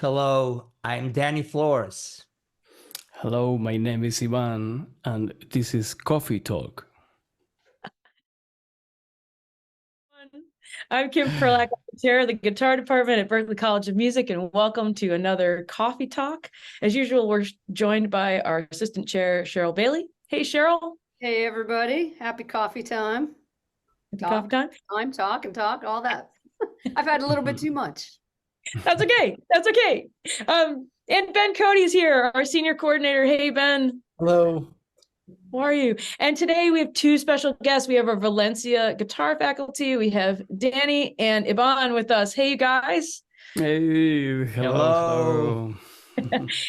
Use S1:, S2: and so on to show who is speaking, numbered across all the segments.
S1: Hello, I'm Danny Flors.
S2: Hello, my name is Ivan, and this is Coffee Talk.
S3: I'm Kim Perlak, chair of the guitar department at Berklee College of Music, and welcome to another Coffee Talk. As usual, we're joined by our assistant chair, Sheryl Bailey. Hey, Sheryl.
S4: Hey, everybody. Happy coffee time.
S3: Coffee time?
S4: Talk, all that. I've had a little bit too much.
S3: That's okay. That's okay. And Ben Cody's here, our senior coordinator. Hey, Ben.
S5: Hello.
S3: How are you? And today we have two special guests. We have our Valencia guitar faculty. We have Danny and Ivan with us. Hey, you guys.
S2: Hey, hello.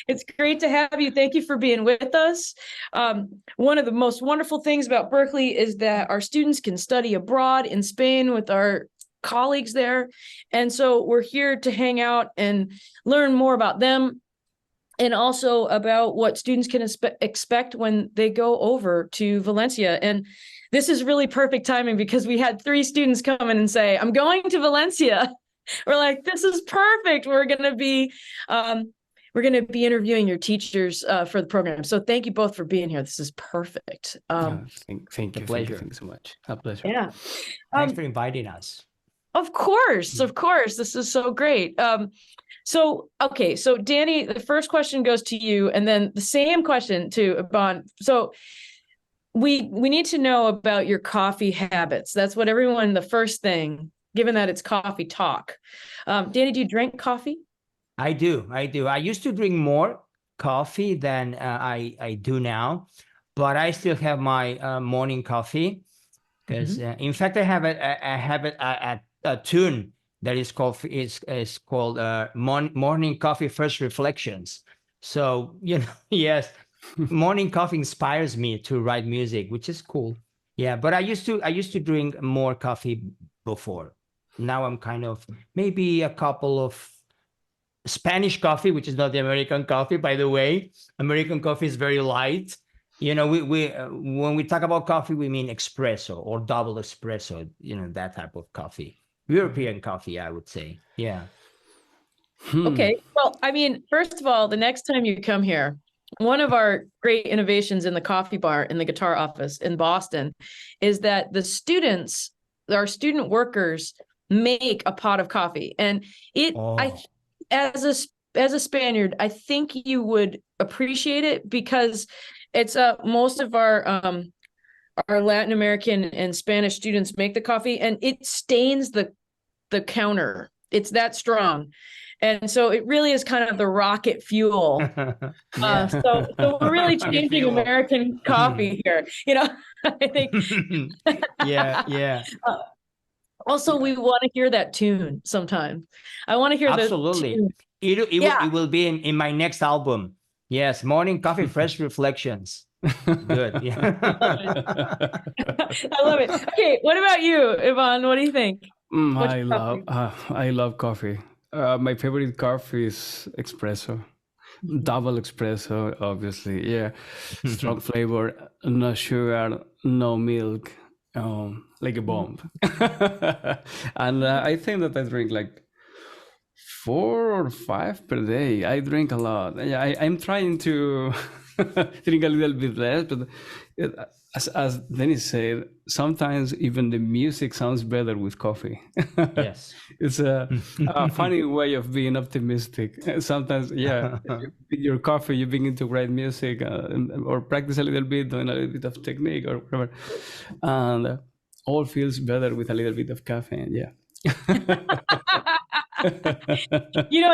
S3: It's great to have you. Thank you for being with us. One of the most wonderful things about Berklee is that our students can study abroad in Spain with our colleagues there. And so we're here to hang out and learn more about them, and also about what students can expect when they go over to Valencia. And this is really perfect timing because we had 3 students come in and say, I'm going to Valencia. We're like, this is perfect. We're going to be interviewing your teachers for the program. So thank you both for being here. This is perfect.
S2: Thank you so much. A pleasure.
S3: Yeah.
S1: Thanks for inviting us.
S3: Of course. This is so great. So Danny, the first question goes to you, and then the same question to Ivan. So we need to know about your coffee habits. That's what everyone, the first thing, given that it's coffee talk. Danny, do you drink coffee?
S1: I do. I used to drink more coffee than I do now, but I still have my morning coffee because, in fact, I have a tune that is called Morning Coffee First Reflections. So, yes, morning coffee inspires me to write music, which is cool. Yeah, but I used to drink more coffee before. Now I'm kind of maybe a couple of Spanish coffee, which is not the American coffee, by the way. American coffee is very light. We when we talk about coffee, we mean espresso or double espresso, that type of coffee. European coffee, I would say. Yeah.
S3: Okay. Well, I mean, first of all, the next time you come here, one of our great innovations in the coffee bar in the guitar office in Boston is that our student workers make a pot of coffee. And as a Spaniard, I think you would appreciate it because it's most of our Latin American and Spanish students make the coffee, and it stains the counter. It's that strong. And so it really is kind of the rocket fuel. So we're really changing American coffee here. I think.
S1: Yeah.
S3: Also, we want to hear that tune sometime. I want to hear
S1: absolutely. It will be in my next album. Yes, Morning Coffee Fresh Reflections. Good. Yeah.
S3: I love it. Okay, what about you, Ivan? What do you think?
S2: I love coffee. My favorite coffee is espresso, double espresso, obviously. Yeah, strong flavor, no sugar, no milk, like a bomb. And I think that I drink like 4 or 5 per day. I drink a lot. I'm trying to drink a little bit less, but as Dennis said, sometimes even the music sounds better with coffee.
S1: Yes.
S2: It's a funny way of being optimistic. Sometimes, with your coffee, you begin to write music or practice a little bit, doing a little bit of technique or whatever. And all feels better with a little bit of caffeine. Yeah.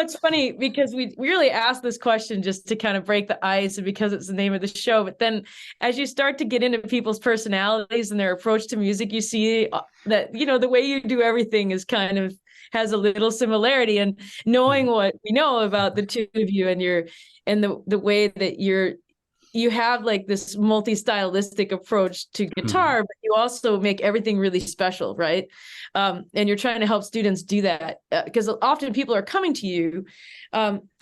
S3: It's funny because we really asked this question just to kind of break the ice and because it's the name of the show. But then as you start to get into people's personalities and their approach to music, you see that, the way you do everything is kind of has a little similarity. And knowing what we know about the two of you and the way that you have like this multi-stylistic approach to guitar, but you also make everything really special, right? And you're trying to help students do that because often people are coming to you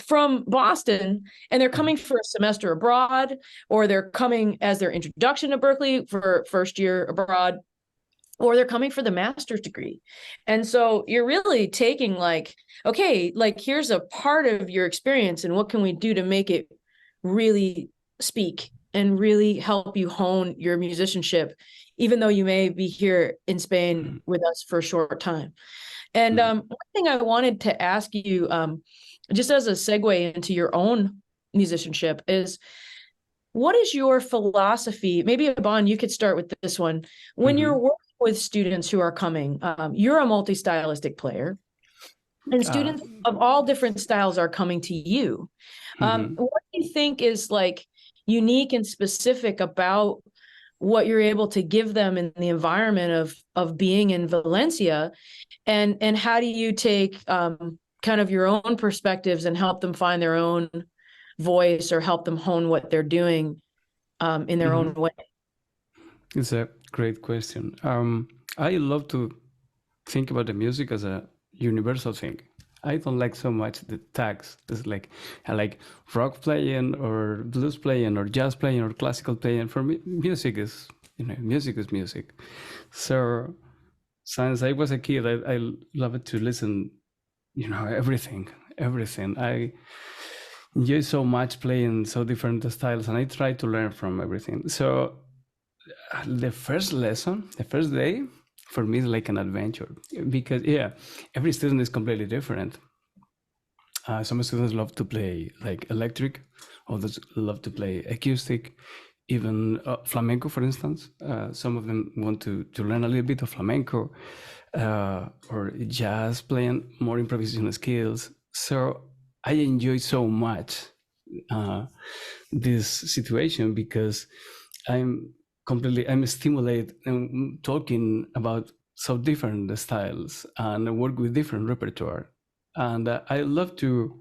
S3: from Boston and they're coming for a semester abroad, or they're coming as their introduction to Berklee for first year abroad. or they're coming for the master's degree. And so you're really taking like, okay, like here's a part of your experience and what can we do to make it really speak and really help you hone your musicianship, even though you may be here in Spain with us for a short time. And one thing I wanted to ask you, just as a segue into your own musicianship, is what is your philosophy? Maybe Yvonne, you could start with this one. When you're working with students who are coming, you're a multi-stylistic player, and students of all different styles are coming to you. What do you think is like unique and specific about what you're able to give them in the environment of being in Valencia, and how do you take kind of your own perspectives and help them find their own voice or help them hone what they're doing in their own way?
S2: It's a great question. I love to think about the music as a universal thing. I don't like so much the tags. It's like I like rock playing or blues playing or jazz playing or classical playing. For me, music is music is music. So since I was a kid, I loved to listen, everything. I enjoy so much playing so different styles, and I try to learn from everything. So the first day, for me, is like an adventure because every student is completely different. Some students love to play like electric, others love to play acoustic, even flamenco, for instance. Some of them want to learn a little bit of flamenco or jazz, playing more improvisation skills. So I enjoy so much this situation because I'm stimulated and talking about so different styles and work with different repertoire. And I love to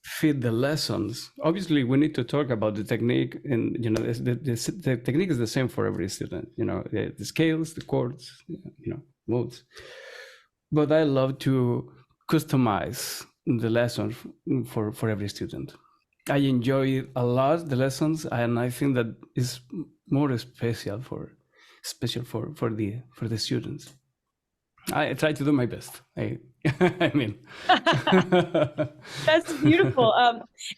S2: fit the lessons. Obviously, we need to talk about the technique, and the technique is the same for every student. The scales, the chords, modes. But I love to customize the lessons for every student. I enjoy a lot the lessons, and I think that is more special for the students. I try to do my best. I mean,
S3: that's beautiful.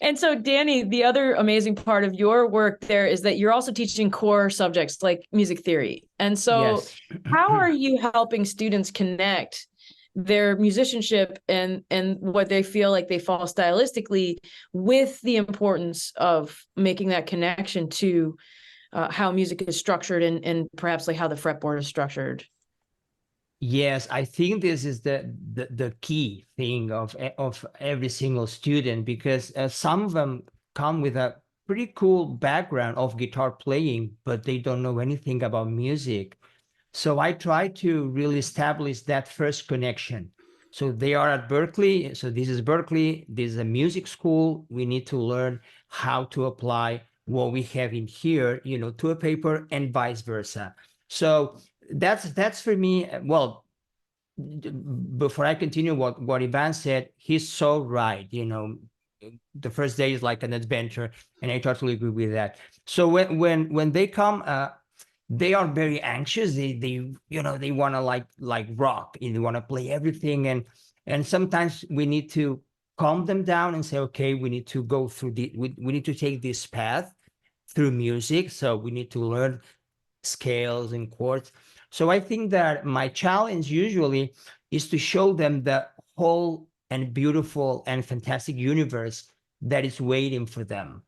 S3: And so, Danny, the other amazing part of your work there is that you're also teaching core subjects like music theory. And so,
S1: Yes.
S3: how are you helping students connect their musicianship and what they feel like they fall stylistically with the importance of making that connection to how music is structured and perhaps like how the fretboard is structured?
S1: Yes, I think this is the key thing of every single student, because some of them come with a pretty cool background of guitar playing, but they don't know anything about music. So I try to really establish that first connection. So they are at Berklee. So this is Berklee. This is a music school. We need to learn how to apply what we have in here, to a paper, and vice versa. So that's for me. Well, before I continue what Ivan said, he's so right. The first day is like an adventure, and I totally agree with that. So when they come, they are very anxious. They want to like rock, and they want to play everything, and sometimes we need to calm them down and say, okay, we need to go through we need to take this path through music. So we need to learn scales and chords. So I think that my challenge usually is to show them the whole and beautiful and fantastic universe that is waiting for them.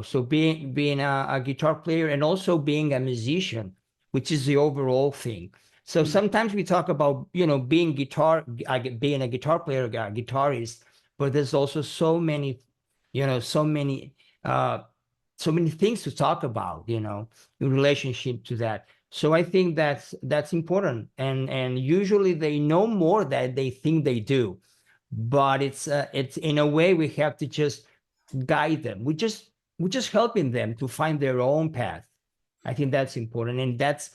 S1: So being a guitar player and also being a musician, which is the overall thing. So sometimes we talk about, being a guitar player, a guitarist, but there's also so many things to talk about, in relationship to that. So I think that's important, and usually they know more than they think they do, but it's in a way we have to just guide them. We're just helping them to find their own path. I think that's important, and that's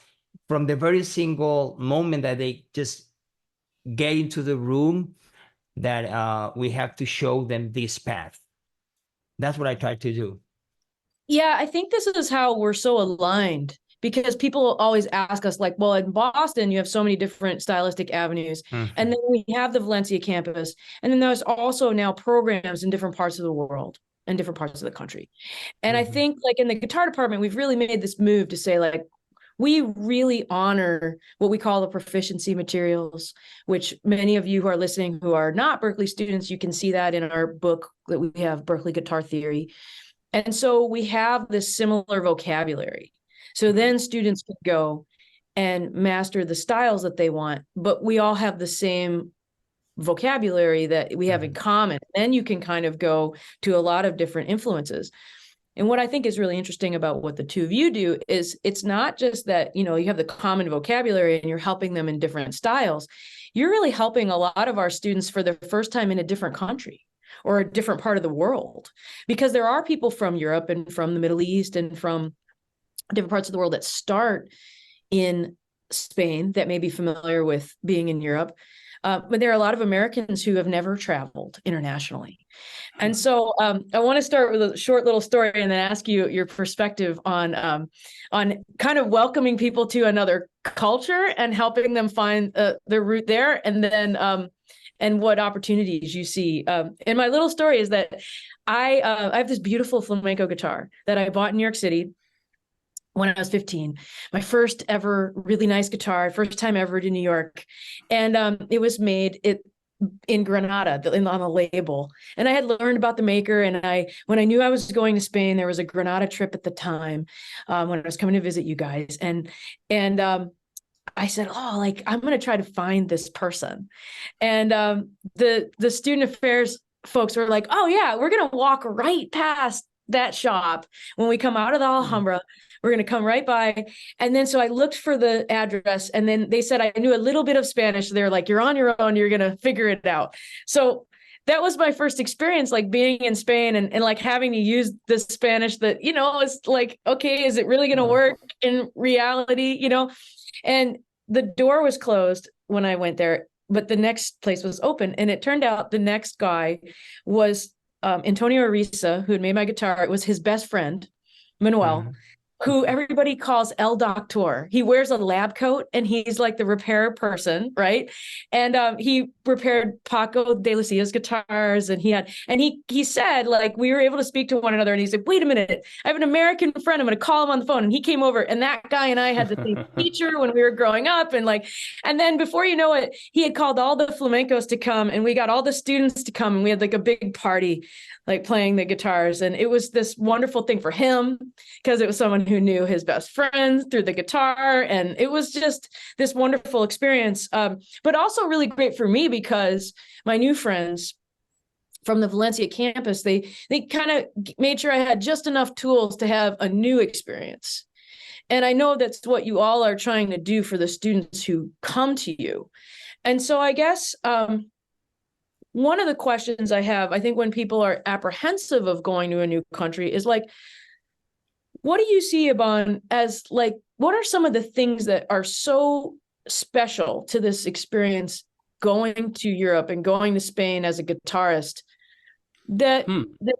S1: from the very single moment that they just get into the room that we have to show them this path. That's what I try to do.
S3: Yeah, I think this is how we're so aligned because people always ask us like, well, in Boston, you have so many different stylistic avenues.
S1: Mhm.
S3: And then we have the Valencia campus. And then there's also now programs in different parts of the world and different parts of the country. And I think like in the guitar department, we've really made this move to say like, we really honor what we call the proficiency materials, which many of you who are listening who are not Berklee students, you can see that in our book that we have, Berklee Guitar Theory. And so we have this similar vocabulary. So then students can go and master the styles that they want, but we all have the same vocabulary that we have in common. Then you can kind of go to a lot of different influences. And what I think is really interesting about what the two of you do is it's not just that, you know, you have the common vocabulary and you're helping them in different styles. You're really helping a lot of our students for the first time in a different country or a different part of the world, because there are people from Europe and from the Middle East and from different parts of the world that start in Spain that may be familiar with being in Europe. But there are a lot of Americans who have never traveled internationally. And so I want to start with a short little story and then ask you your perspective on kind of welcoming people to another culture and helping them find their route there. And then and what opportunities you see. And my little story is that I have this beautiful flamenco guitar that I bought in New York City when I was 15, my first ever really nice guitar, first time ever to New York. And it was made in Granada on a label. And I had learned about the maker. And when I knew I was going to Spain, there was a Granada trip at the time when I was coming to visit you guys. And I said, oh, like, I'm going to try to find this person. And the student affairs folks were like, oh yeah, we're going to walk right past that shop when we come out of the Alhambra. We're going to come right by. And then, so I looked for the address and then they said, I knew a little bit of Spanish. They're like, you're on your own. You're going to figure it out. So that was my first experience, like being in Spain and like having to use the Spanish that, you know, is like, okay, is it really going to work in reality? You know, and the door was closed when I went there, but the next place was open. And it turned out the next guy was Antonio Ariza, who had made my guitar. It was his best friend, Manuel, who everybody calls El Doctor. He wears a lab coat and he's like the repair person, right? And he repaired Paco de Lucia's guitars, and he said, like, we were able to speak to one another, and he said, wait a minute, I have an American friend, I'm going to call him on the phone. And he came over, and that guy and I had the same teacher when we were growing up, and then before you know it, he had called all the flamencos to come, and we got all the students to come, and we had like a big party, like playing the guitars. And it was this wonderful thing for him because it was someone who knew his best friends through the guitar. And it was just this wonderful experience, but also really great for me because my new friends from the Valencia campus, they kind of made sure I had just enough tools to have a new experience. And I know that's what you all are trying to do for the students who come to you. And so I guess one of the questions I have, I think when people are apprehensive of going to a new country is like, what do you see as like, what are some of the things that are so special to this experience going to Europe and going to Spain as a guitarist that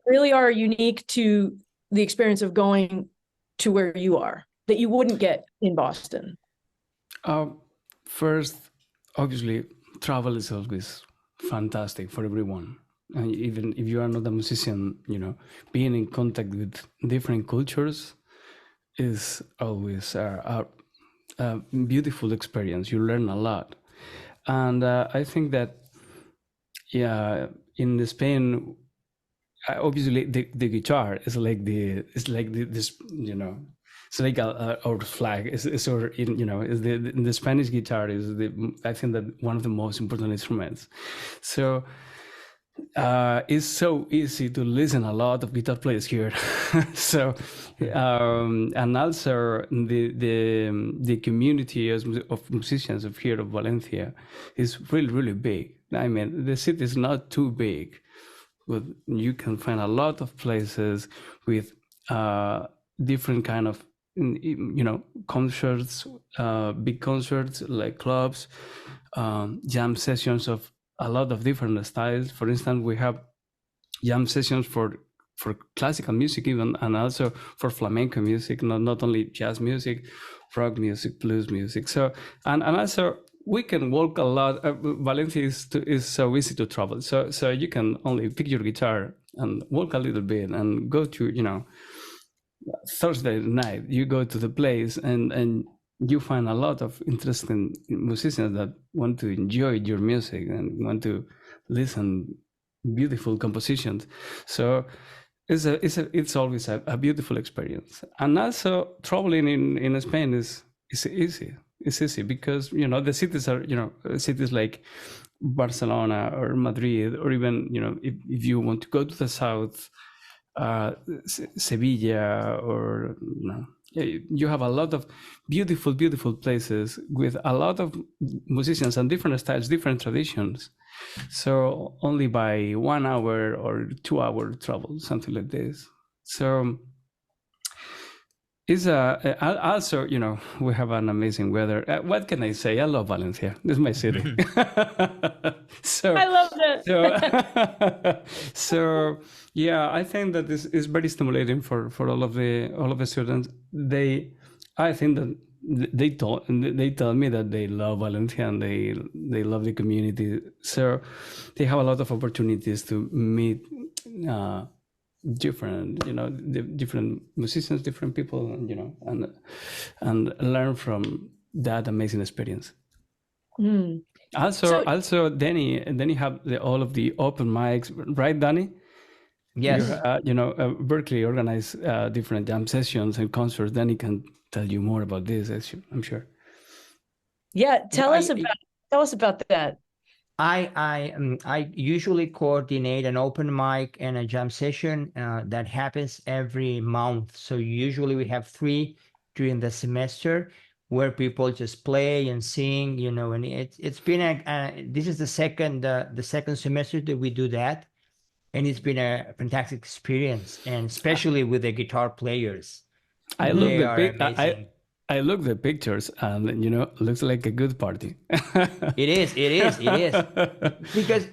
S3: really are unique to the experience of going to where you are that you wouldn't get in Boston?
S2: First, obviously, travel is always fantastic for everyone. And even if you are not a musician, you know, being in contact with different cultures is always a beautiful experience. You learn a lot. And I think that, yeah, in Spain, obviously the guitar is like this, you know, it's like our flag. It's our, you know, is the Spanish guitar is I think that one of the most important instruments. So it's so easy to listen a lot of guitar players here. So and also the community of musicians of here of Valencia is really big. I mean, the city is not too big, but you can find a lot of places with different kind of, you know, concerts, big concerts like clubs, jam sessions of a lot of different styles. For instance, we have jam sessions for for classical music even, and also for flamenco music, not only jazz music, rock music, blues music. So and also we can walk a lot. Valencia is so easy to travel. So you can only pick your guitar and walk a little bit and go to, you know, Thursday night, you go to the place and you find a lot of interesting musicians that want to enjoy your music and want to listen beautiful compositions. So it's always a beautiful experience. And also traveling in Spain is easy. It's easy because, you know, the cities are, you know, cities like Barcelona or Madrid, or even, you know, if you want to go to the south, Sevilla, or, you know, you have a lot of beautiful places with a lot of musicians and different styles, different traditions. So only by 1 hour or 2 hour travel, something like this. So it's also, you know, we have an amazing weather. What can I say? I love Valencia. This is my city. So
S3: I love that.
S2: so yeah, I think that this is very stimulating for all of the students. I think that they tell me that they love Valencia and they love the community. So they have a lot of opportunities to meet different, you know, different musicians, different people, and, you know, and learn from that amazing experience.
S3: Mm.
S2: Also, Danny have all of the open mics, right, Danny?
S1: Yes.
S2: You know, Berklee organize different jam sessions and concerts. Danny can tell you more about this, I'm sure.
S3: Yeah, tell us about that.
S1: I usually coordinate an open mic and a jam session that happens every month. So usually we have 3 during the semester where people just play and sing, you know, and it's been this is the second semester that we do that, and it's been a fantastic experience, and especially with the guitar players.
S2: I look
S1: They are amazing.
S2: I look the pictures and, you know, looks like a good party.
S1: It is because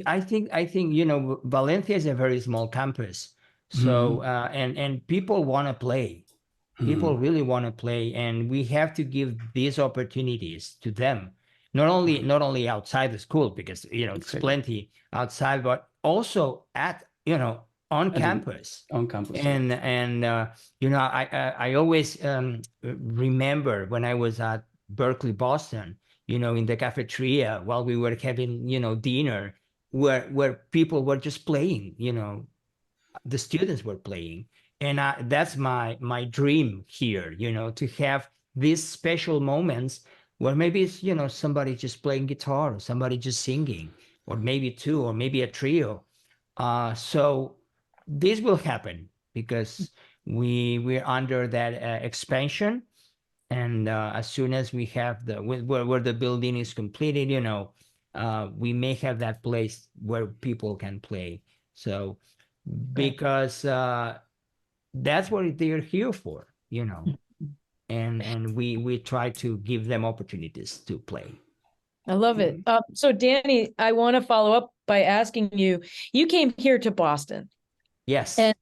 S1: I think, you know, Valencia is a very small campus, so and people want to play. People really want to play, and we have to give these opportunities to them. Not only outside the school, because, you know, it's plenty outside, but also at, you know, on campus.
S2: On campus.
S1: And you know, I always remember when I was at Berklee, Boston, you know, in the cafeteria while we were having, you know, dinner, where people were just playing, you know, the students were playing. And that's my dream here, you know, to have these special moments where maybe it's, you know, somebody just playing guitar, or somebody just singing, or maybe 2, or maybe a trio. So this will happen because we're under that expansion, and as soon as we have where the building is completed, you know, we may have that place where people can play. So because that's what they're here for, you know, and we try to give them opportunities to play.
S3: I love it. So Danny, I want to follow up by asking you came here to Boston.
S1: Yes.
S3: And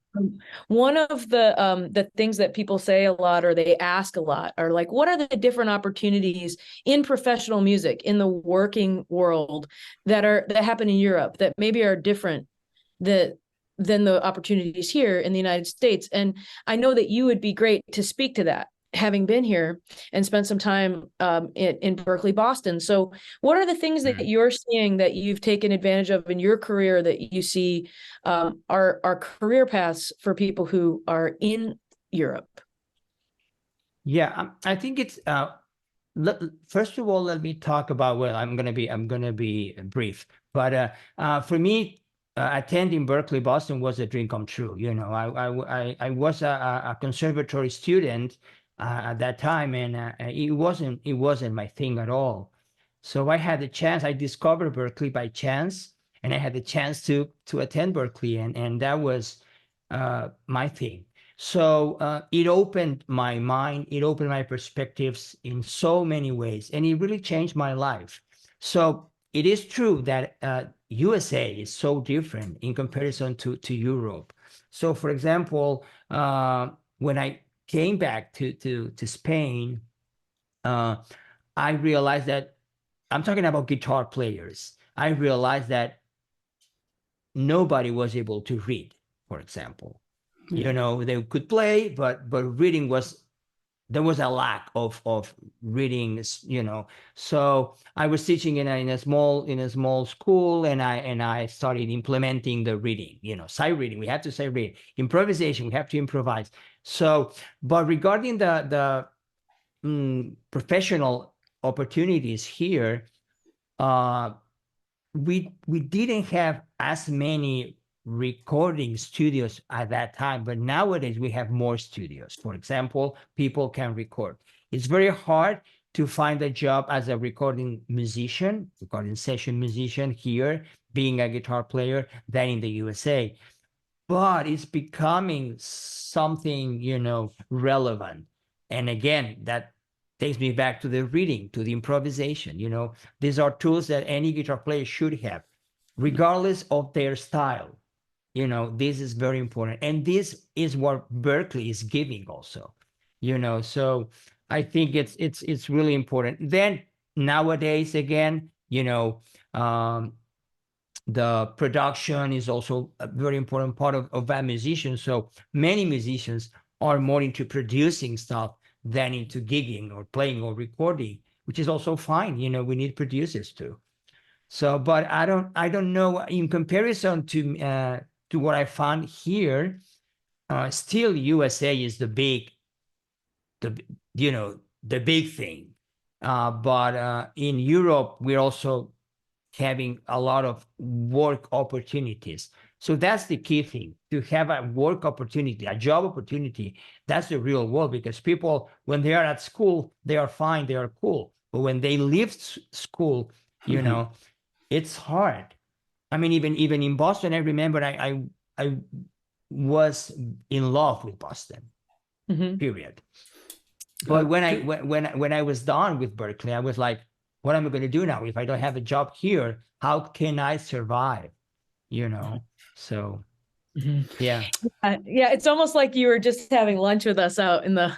S3: one of the things that people say a lot, or they ask a lot, are like, what are the different opportunities in professional music, in the working world, that happen in Europe that maybe are different than the opportunities here in the United States? And I know that you would be great to speak to that, having been here and spent some time in Berklee, Boston. So what are the things that you're seeing that you've taken advantage of in your career that you see are career paths for people who are in Europe?
S1: Yeah, I think it's first of all, let me talk about, well, I'm gonna be brief, but for me, attending Berklee, Boston was a dream come true. You know, I was a conservatory student at that time, and it wasn't my thing at all. So I had the chance. I discovered Berklee by chance, and I had the chance to attend Berklee, and that was my thing. So it opened my mind. It opened my perspectives in so many ways, and it really changed my life. So it is true that USA is so different in comparison to Europe. So, for example, when I came back to Spain, I realized that I'm talking about guitar players. I realized that nobody was able to read, for example.
S2: Yeah.
S1: They could play, but reading there was a lack of reading. So I was teaching in a small school, and I started implementing the reading. Sight reading, we have to sight read. Improvisation, we have to improvise. So, but regarding the professional opportunities here, we didn't have as many recording studios at that time, but nowadays we have more studios. For example, people can record. It's very hard to find a job as a recording session musician here, being a guitar player, than in the USA. But it's becoming something, relevant. And again, that takes me back to the reading, to the improvisation. These are tools that any guitar player should have, regardless of their style. This is very important. And this is what Berklee is giving also. So I think it's really important. Then nowadays, again, the production is also a very important part of that musician. So many musicians are more into producing stuff than into gigging or playing or recording, which is also fine. We need producers too. So, but I don't know, in comparison to what I found here, still USA is the big thing. But in Europe, we're also having a lot of work opportunities. So that's the key thing, to have a work opportunity, a job opportunity. That's the real world, because people, when they are at school, they are fine, they are cool. But when they leave school, it's hard. I mean, even in Boston, I remember I was in love with Boston, period. But when I was done with Berklee, I was like, what am I going to do now? If I don't have a job here, how can I survive? So yeah.
S3: Yeah, it's almost like you were just having lunch with us out in the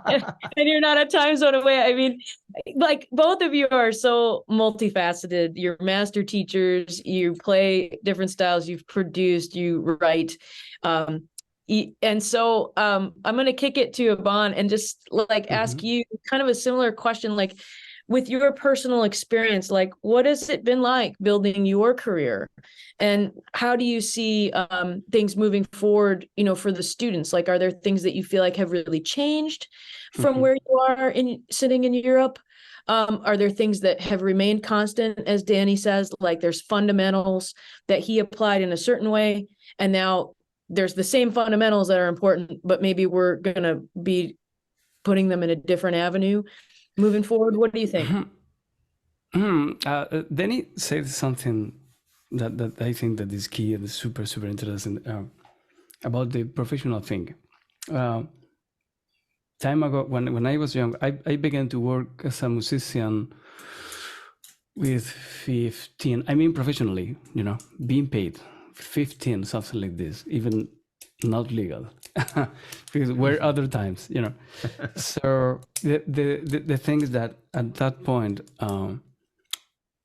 S3: and you're not a time zone away. I mean, like, both of you are so multifaceted. You're master teachers, you play different styles, you've produced, you write. And so I'm going to kick it to Iban and just ask you kind of a similar question, like, with your personal experience, like, what has it been like building your career, and how do you see things moving forward, for the students? Like, are there things that you feel like have really changed from where you are sitting in Europe? Are there things that have remained constant, as Danny says, like there's fundamentals that he applied in a certain way, and now there's the same fundamentals that are important, but maybe we're going to be putting them in a different avenue moving forward? What do you think?
S2: Danny said something that I think that is key and is super, super interesting about the professional thing. Time ago, when I was young, I began to work as a musician with 15. I mean, professionally, being paid 15, something like this, even not legal, because were other times, So the thing is that at that point,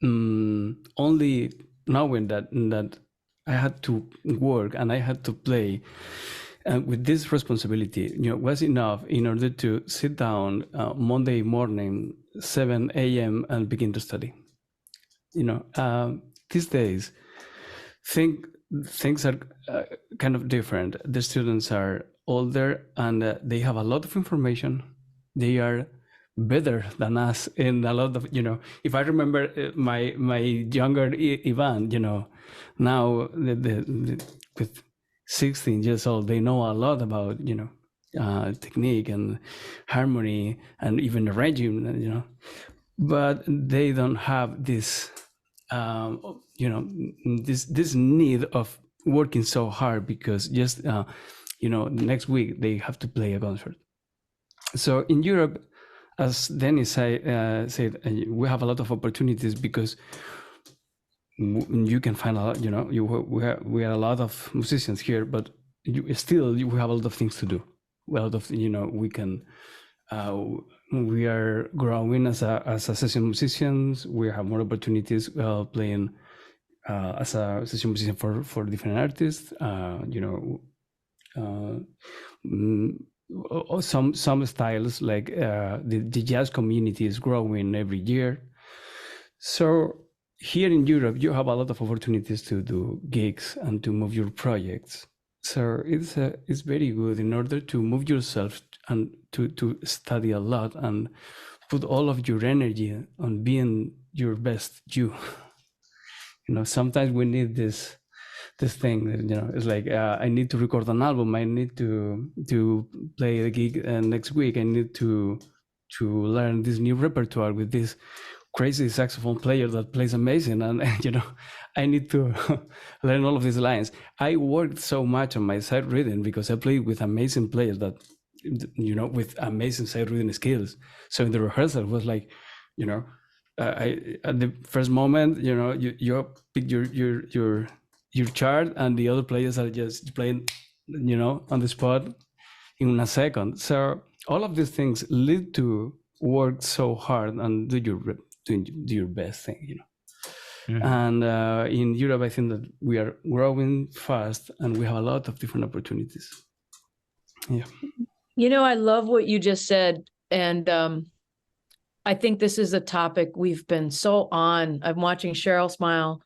S2: only knowing that I had to work and I had to play, with this responsibility, was enough in order to sit down Monday morning, 7 a.m. and begin to study. These days, things are kind of different. The students are older and they have a lot of information. They are better than us in a lot of, if I remember my younger Ivan, now with 16 years old, they know a lot about, technique and harmony and even the regime, but they don't have this, this need of working so hard because just, next week they have to play a concert. So in Europe, as Dennis said, we have a lot of opportunities because you can find a lot. We are a lot of musicians here, but we have a lot of things to do. A lot of we can. We are growing as a session musicians. We have more opportunities playing as a session musician for different artists. Some styles like the jazz community is growing every year. So here in Europe, you have a lot of opportunities to do gigs and to move your projects. So it's very good in order to move yourself and to study a lot and put all of your energy on being your best you. Sometimes we need this thing that, it's like I need to record an album, I need to play a gig next week, I need to learn this new repertoire with this crazy saxophone player that plays amazing, and I need to learn all of these lines. I worked so much on my sight reading because I played with amazing players that with amazing sight reading skills. So in the rehearsal it was like, I at the first moment, you pick your chart and the other players are just playing, on the spot in a second. So all of these things lead to work so hard and do your best thing, Mm-hmm. And in Europe, I think that we are growing fast and we have a lot of different opportunities. Yeah.
S3: I love what you just said. And I think this is a topic we've been so on. I'm watching Sheryl smile,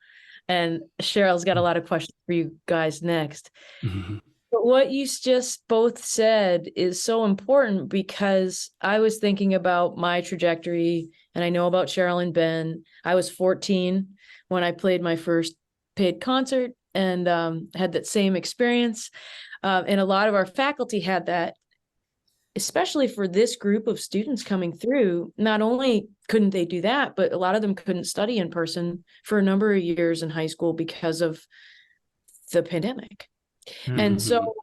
S3: and Sheryl's got a lot of questions for you guys next. Mm-hmm. But what you just both said is so important, because I was thinking about my trajectory, and I know about Sheryl and Ben. I was 14 when I played my first paid concert and had that same experience. And a lot of our faculty had that, especially for this group of students coming through. Not only couldn't they do that, but a lot of them couldn't study in person for a number of years in high school because of the pandemic. Mm-hmm. And so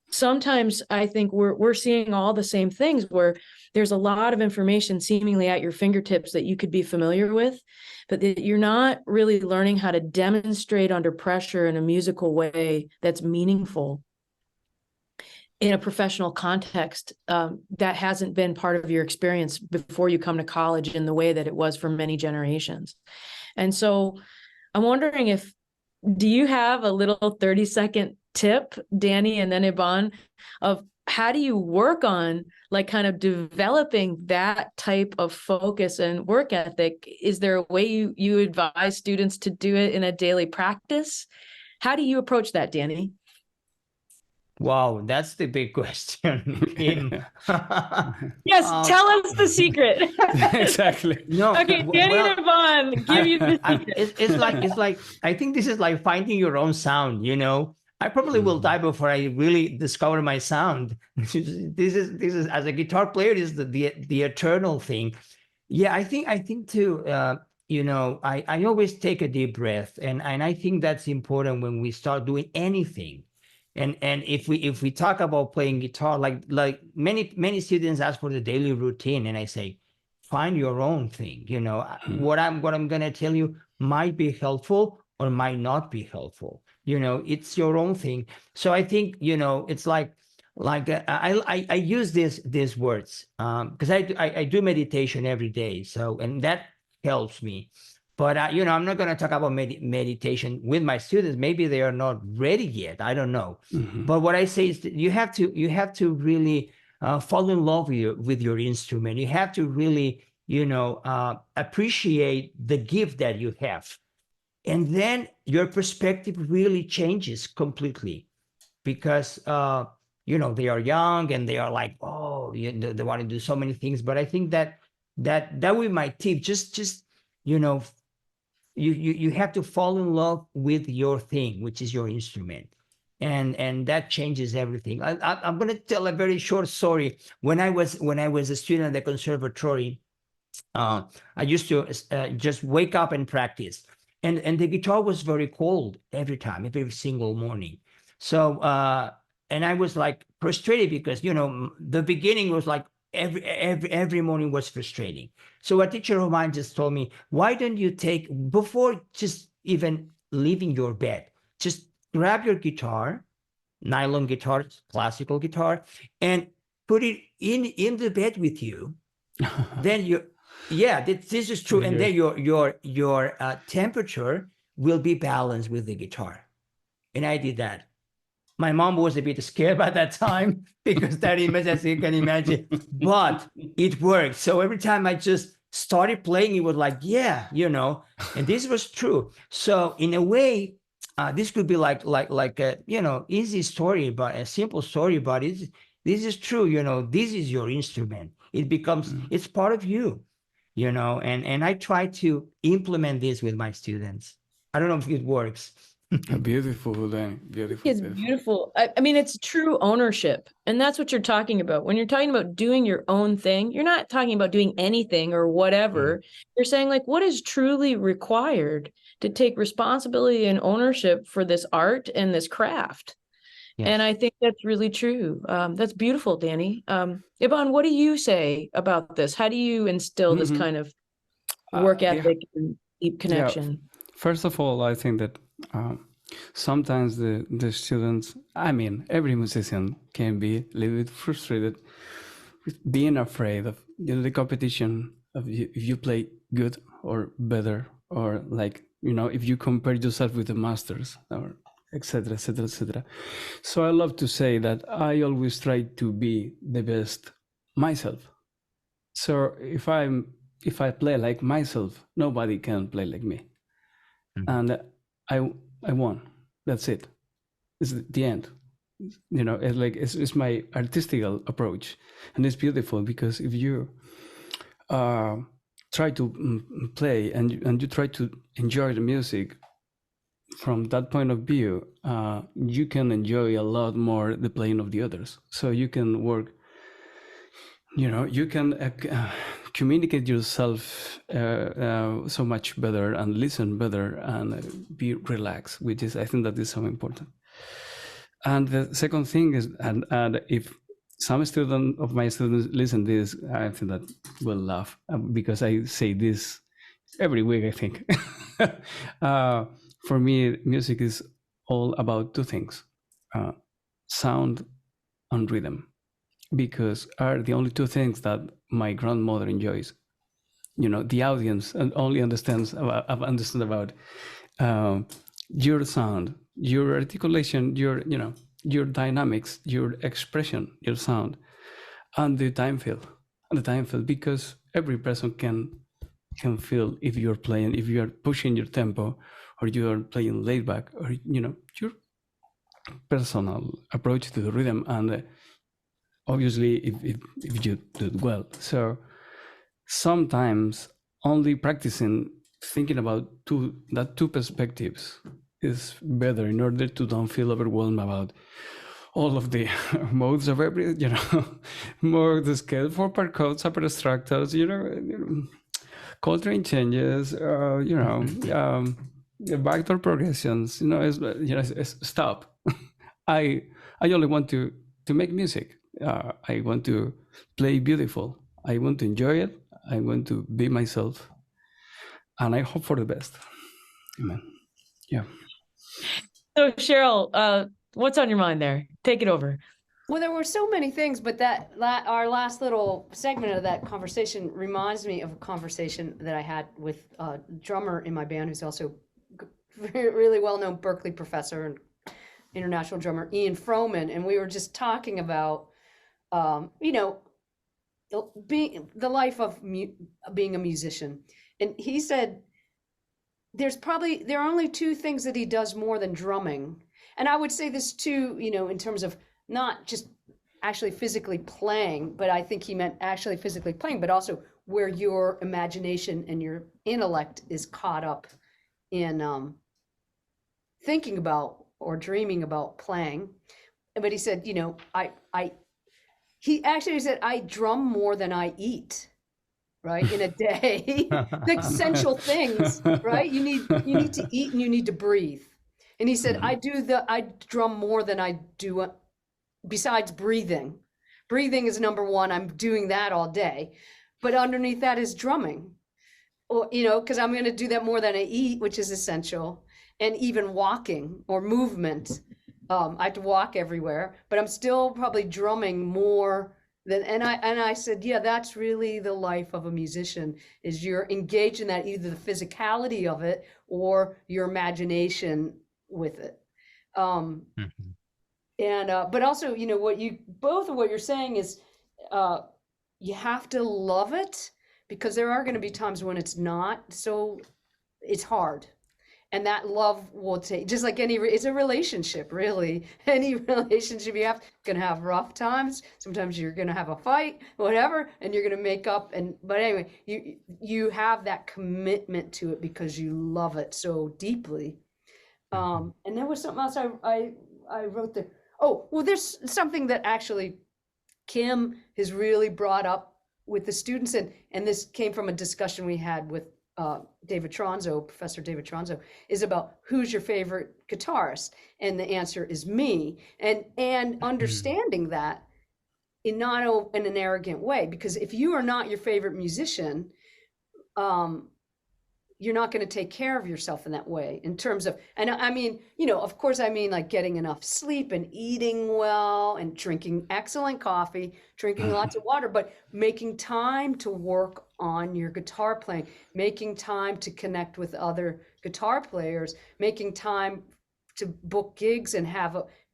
S3: sometimes I think we're seeing all the same things, where there's a lot of information seemingly at your fingertips that you could be familiar with, but that you're not really learning how to demonstrate under pressure in a musical way that's meaningful in a professional context that hasn't been part of your experience before you come to college in the way that it was for many generations. And so I'm wondering, do you have a little 30-second tip, Danny and then Iban, of how do you work on kind of developing that type of focus and work ethic? Is there a way you advise students to do it in a daily practice? How do you approach that, Danny?
S1: Wow, that's the big question.
S3: Yes, tell us the secret.
S2: Exactly.
S1: No.
S3: Okay, Danny and Ivan, give you the secret.
S1: It's like I think this is like finding your own sound. I probably will die before I really discover my sound. This is as a guitar player, is the eternal thing. Yeah, I think too. I always take a deep breath, and I think that's important when we start doing anything. And if we talk about playing guitar, like many students ask for the daily routine, and I say, find your own thing. What I'm gonna tell you might be helpful or might not be helpful. It's your own thing. So I think it's like I use these words because I do meditation every day. So, and that helps me. But I'm not going to talk about meditation with my students. Maybe they are not ready yet. I don't know. Mm-hmm. But what I say is that you have to really fall in love with your instrument. You have to really appreciate the gift that you have, and then your perspective really changes completely, because they are young and they are like, oh, they want to do so many things. But I think that would be my tip. Just you have to fall in love with your thing, which is your instrument, and that changes everything. I'm going to tell a very short story. When I was a student at the conservatory, I used to just wake up and practice, and the guitar was very cold every single morning. So and I was like frustrated because the beginning was like every morning was frustrating. So a teacher of mine just told me, why don't you take, before just even leaving your bed, just grab your guitar, nylon guitar, classical guitar, and put it in the bed with you. Then this is true. And then your temperature will be balanced with the guitar. And I did that. My mom was a bit scared by that time because that image, as you can imagine, but it worked. So every time I just started playing, it was like, yeah, and this was true. So in a way, this could be like a, easy story, but a simple story, but this is true. This is your instrument. It becomes, it's part of you, and I try to implement this with my students. I don't know if it works.
S2: Beautiful, Danny. Beautiful.
S3: It's beautiful. I mean, it's true ownership. And that's what you're talking about. When you're talking about doing your own thing, you're not talking about doing anything or whatever. You're saying, like, what is truly required to take responsibility and ownership for this art and this craft. Yes. And I think that's really true. That's beautiful, Danny. Ivan, what do you say about this? How do you instill this kind of work ethic and deep connection?
S2: Yeah. First of all, I think that sometimes the students, I mean, every musician can be a little bit frustrated with being afraid of the competition of if you play good or better, or like, if you compare yourself with the masters, or etc., etc., etc. So I love to say that I always try to be the best myself. So if I play like myself, nobody can play like me. And I won. That's it. It's the end. It's like it's my artistical approach, and it's beautiful because if you try to play and you try to enjoy the music from that point of view, you can enjoy a lot more the playing of the others. So you can work. You can communicate yourself so much better and listen better and be relaxed, which is, I think that is so important. And the second thing is, and if some student of my students listen to this, I think that will laugh because I say this every week, I think. For me, music is all about two things, sound and rhythm, because are the only two things that my grandmother enjoys. The audience only understands about your sound, your articulation, your dynamics, your expression, your sound, and the time feel, because every person can feel if you're playing, if you are pushing your tempo, or you are playing laid back, or your personal approach to the rhythm, and obviously if you do it well. So sometimes only practicing, thinking about two perspectives is better in order to don't feel overwhelmed about all of the modes of every, more the scale, 4-part chords, upper structures, Coltrane changes, the backdoor progressions, stop. I only want to make music. I want to play beautiful. I want to enjoy it. I want to be myself, and I hope for the best. Amen. Yeah.
S3: So Sheryl, what's on your mind there? Take it over.
S4: Well, there were so many things, but our last little segment of that conversation reminds me of a conversation that I had with a drummer in my band who's also really well-known Berklee professor and international drummer, Ian Froman, and we were just talking about being the life of being a musician. And he said there are only two things that he does more than drumming. And I would say this too, in terms of not just actually physically playing, but I think he meant actually physically playing, but also where your imagination and your intellect is caught up in thinking about or dreaming about playing. But he said, he actually said, I drum more than I eat, right? In a day, the essential things, right? You need to eat and you need to breathe. And he said, I drum more than I do besides breathing, breathing is number one. I'm doing that all day. But underneath that is drumming. Or, you know, because I'm going to do that more than I eat, which is essential. And even walking or movement. I have to walk everywhere, but I'm still probably drumming more than, and I said, yeah, that's really the life of a musician, is you're engaged in that, either the physicality of it or your imagination with it. And, but also, you know, both of what you're saying is, you have to love it, because there are going to be times when it's not, so it's hard. And that love will take, just like it's a relationship, really. Any relationship you have, gonna have rough times. Sometimes you're gonna have a fight, whatever, and you're gonna make up. But anyway, you have that commitment to it because you love it so deeply. And there was something else I wrote there. Oh, well, there's something that actually Kim has really brought up with the students, and this came from a discussion we had with David Tronzo, Professor David Tronzo, is about who's your favorite guitarist, and the answer is me. And understanding that not in an arrogant way, because if you are not your favorite musician, you're not going to take care of yourself in that way, in terms of, and I mean, you know, of course, I mean, like getting enough sleep and eating well and drinking excellent coffee, drinking lots of water, but making time to work on your guitar playing, making time to connect with other guitar players, making time to book gigs and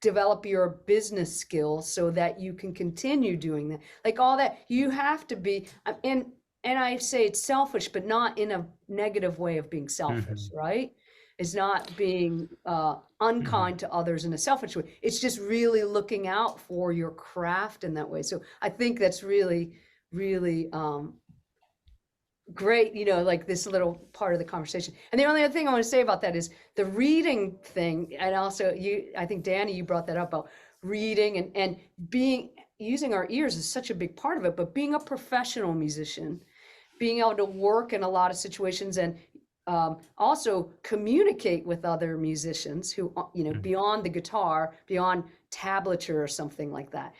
S4: develop your business skills so that you can continue doing that. Like all that, you have to be, and I say it's selfish, but not in a negative way of being selfish, right? It's not being unkind to others in a selfish way. It's just really looking out for your craft in that way. So I think that's really, really great, you know, like this little part of the conversation. And the only other thing I want to say about that is the reading thing. And also I think Danny, you brought that up about reading and using our ears is such a big part of it, but being a professional musician, being able to work in a lot of situations and also communicate with other musicians who, you know, beyond the guitar, beyond tablature or something like that.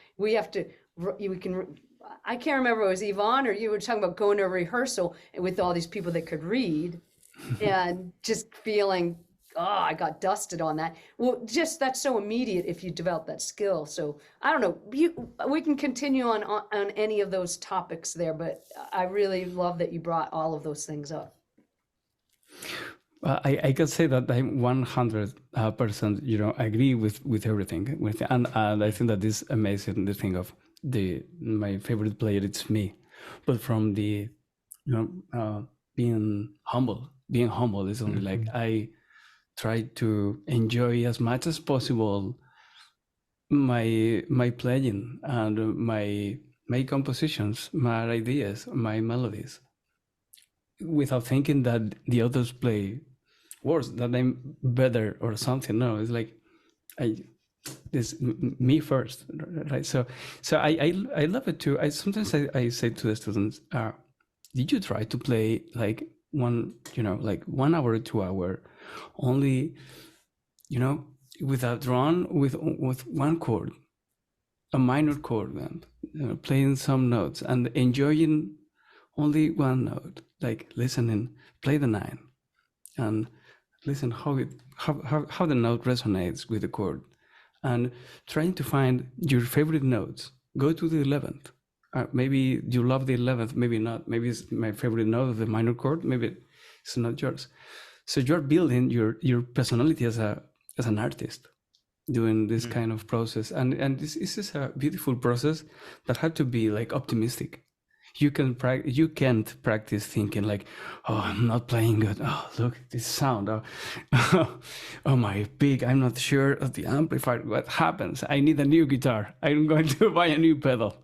S4: I can't remember if it was Yvonne or you were talking about going to a rehearsal with all these people that could read and just feeling, oh, I got dusted on that. Well, just that's so immediate if you develop that skill. So I don't know, we can continue on any of those topics there, but I really love that you brought all of those things up.
S2: I can say that I'm 100%, you know, agree with everything. And I think that this amazing, the thing of my favorite player, it's me. But from the, you know, being humble is only like I try to enjoy as much as possible my playing and my compositions, my ideas, my melodies, without thinking that the others play worse, that I'm better or something. No, it's like me first, right? So I love it too. Sometimes I say to the students, did you try to play like 1 hour or 2 hour only, you know, with a drum with one chord, a minor chord, and you know, playing some notes and enjoying only one note, like listening, play the 9 and listen how the note resonates with the chord, and trying to find your favorite notes. Go to the 11th. Maybe you love the 11th, maybe not. Maybe it's my favorite note of the minor chord, maybe it's not yours. So you're building your personality as an artist, doing this kind of process, and this is a beautiful process that had to be like optimistic. You can't practice thinking like, oh, I'm not playing good. Oh, look this sound. Oh my pick. I'm not sure of the amplifier. What happens? I need a new guitar. I'm going to buy a new pedal.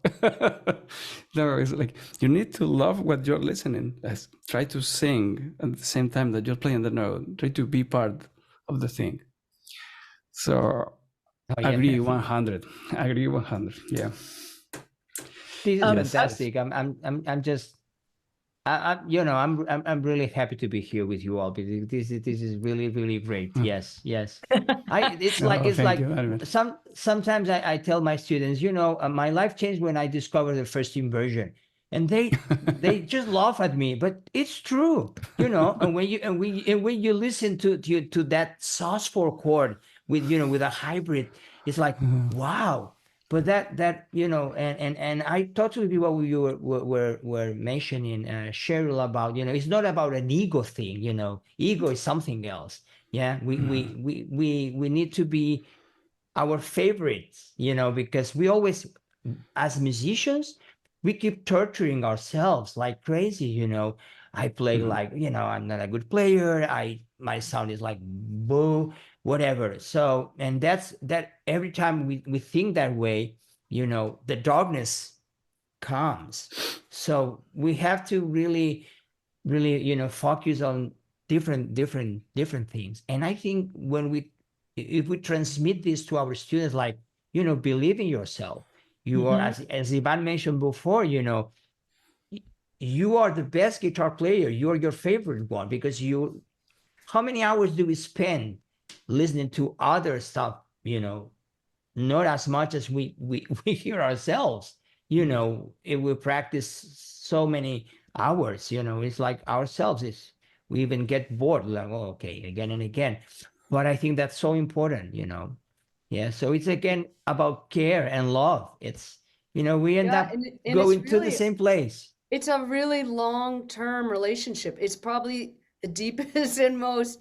S2: No, it's like you need to love what you're listening. Try to sing at the same time that you're playing the note. Try to be part of the thing. So agree 100. Agree 100. Yeah.
S1: This is fantastic. I'm just I'm really happy to be here with you all, because this is really, really great. Yes, yes. It's like,
S2: Oh, thank you very much.
S1: sometimes I tell my students, my life changed when I discovered the first inversion, and they just laugh at me, but it's true, And when you listen to that sus4 chord with a hybrid, it's like, wow. But and I totally agree what you were mentioning, Sheryl, about, it's not about an ego thing. Ego is something else. Yeah, we need to be our favorites, because we always, as musicians, we keep torturing ourselves like crazy. I play like, I'm not a good player. My sound is like boo, whatever. So, and that every time we think that way, the darkness comes. So we have to really, really, focus on different things. And I think if we transmit this to our students, like, believe in yourself. You are, as Ivan mentioned before, you are the best guitar player. You are your favorite one, because how many hours do we spend listening to other stuff? Not as much as we hear ourselves. If we practice so many hours, it's like ourselves. We even get bored, like, oh, okay, again and again. But I think that's so important. Yeah. So it's again about care and love. It's we end up
S4: and
S1: going to the same place.
S4: It's a really long-term relationship. It's probably the deepest and most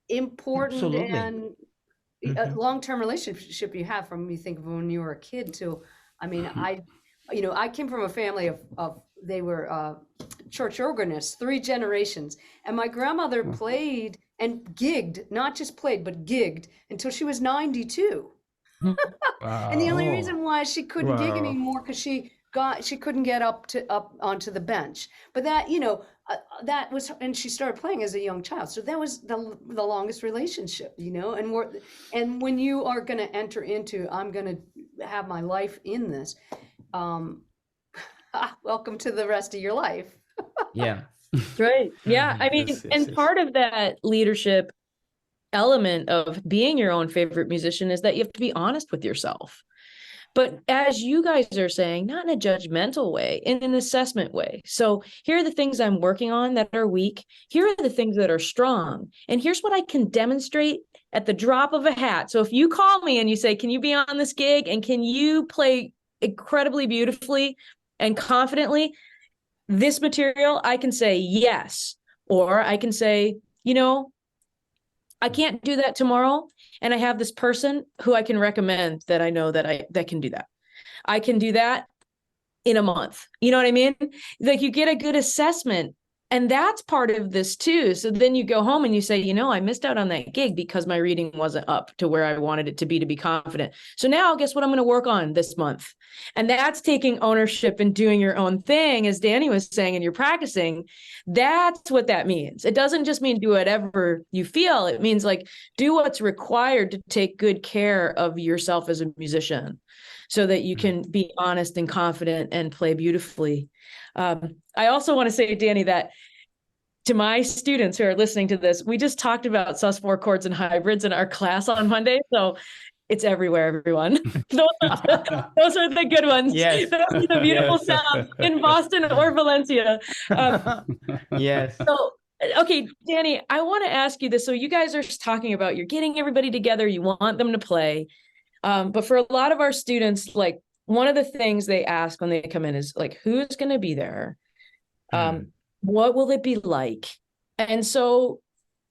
S4: important
S1: Absolutely.
S4: and long-term relationship you have, from, you think of when you were a kid to, I mean, I came from a family of they were church organists, 3 generations, and my grandmother played and gigged, not just played, but gigged until she was 92.
S2: Wow.
S4: And the only reason why she couldn't gig
S2: Wow.
S4: anymore, because she couldn't get up onto the bench. But that, that was, and she started playing as a young child. So that was the longest relationship, and when you are going to enter into, I'm going to have my life in this, welcome to the rest of your life.
S1: Yeah.
S3: Right. Yeah. I mean,
S2: Yes, yes,
S3: and
S2: yes.
S3: part of that leadership element of being your own favorite musician is that you have to be honest with yourself. But as you guys are saying, not in a judgmental way, in an assessment way. So here are the things I'm working on that are weak. Here are the things that are strong. And here's what I can demonstrate at the drop of a hat. So if you call me and you say, can you be on this gig? And can you play incredibly beautifully and confidently this material? I can say yes. Or I can say, I can't do that tomorrow. And I have this person who I can recommend that I know that can do that. I can do that in a month. You know what I mean? Like, you get a good assessment. And that's part of this too. So then you go home and you say, I missed out on that gig because my reading wasn't up to where I wanted it to be confident. So now guess what I'm going to work on this month? And that's taking ownership and doing your own thing, as Danny was saying, and you're practicing. That's what that means. It doesn't just mean do whatever you feel. It means like do what's required to take good care of yourself as a musician, so that you can be honest and confident and play beautifully. I also want to say, Danny, that to my students who are listening to this, we just talked about sus4 chords and hybrids in our class on Monday. So it's everywhere, everyone. Those are the good ones.
S1: Yes.
S3: Those are the beautiful
S1: Yes.
S3: sounds in Boston or Valencia.
S1: Yes.
S3: So, okay, Danny, I want to ask you this. So you guys are talking about you're getting everybody together. You want them to play. But for a lot of our students, like, one of the things they ask when they come in is like, who's going to be there? What will it be like? And so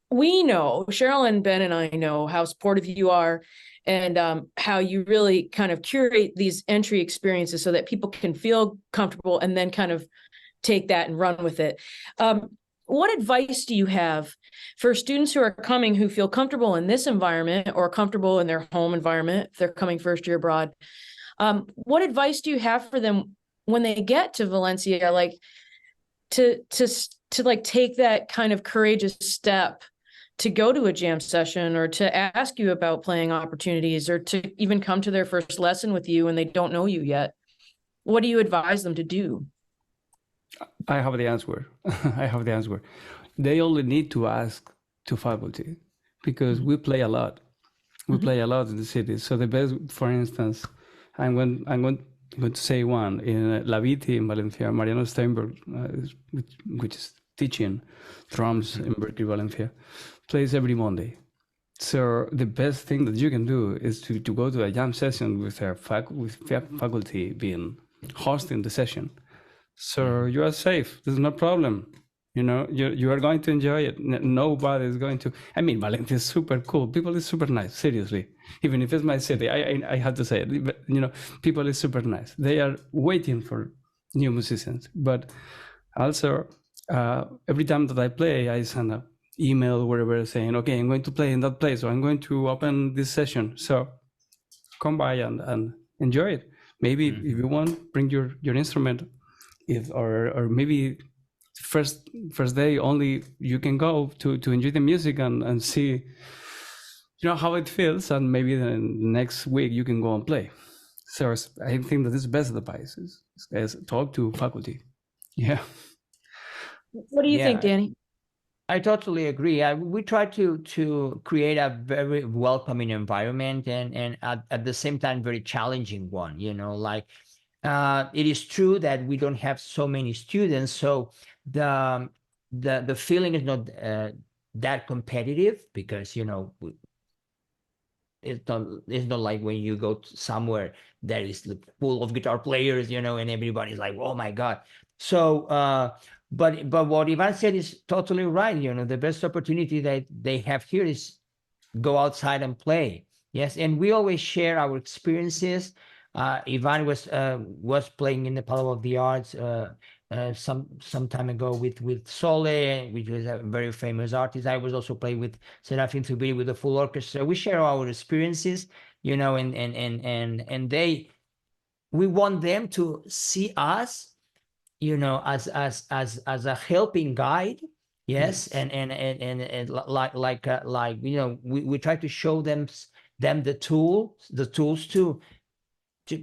S3: we know, Sheryl and Ben and I know how supportive you are, and how you really kind of curate these entry experiences so that people can feel comfortable and then kind of take that and run with it. What advice do you have for students who are coming who feel comfortable in this environment or comfortable in their home environment if they're coming first year abroad? What advice do you have for them when they get to Valencia, like to like take that kind of courageous step to go to a jam session, or to ask you about playing opportunities, or to even come to their first lesson with you and they don't know you yet? What do you advise them to do?
S2: I have the answer. I have the answer. They only need to ask to faculty because we play a lot. We play a lot in the city. So the best, for instance, I'm going to say one in La Viti in Valencia. Mariano Steinberg, which is teaching drums in Berklee Valencia, plays every Monday. So the best thing that you can do is to go to a jam session with faculty being hosting the session. So you are safe. There's no problem. You are going to enjoy it. Nobody is going to. I mean, Valencia is super cool. People is super nice. Seriously, even if it's my city, I have to say it. But, people is super nice. They are waiting for new musicians. But also, every time that I play, I send an email wherever saying, "Okay, I'm going to play in that place, or I'm going to open this session. So come by and enjoy it. Maybe if you want, bring your instrument. Or maybe first day only you can go to enjoy the music and see how it feels, and maybe the next week you can go and play." So I think that this is best advice is talk to faculty. Yeah.
S3: What do you think, Danny?
S1: I totally agree. We try to create a very welcoming environment and at the same time very challenging one. It is true that we don't have so many students, so the feeling is not that competitive because it's not like when you go to somewhere that is full of guitar players, and everybody's like, oh my God. So but what Ivan said is totally right. The best opportunity that they have here is go outside and play. Yes, and we always share our experiences. Ivan was playing in the Palo of the Arts some time ago with Sole, which was a very famous artist. I was also playing with Serafin Zubiri with the full orchestra. We share our experiences, and we want them to see us, as a helping guide. Yes. And like we try to show them the tools to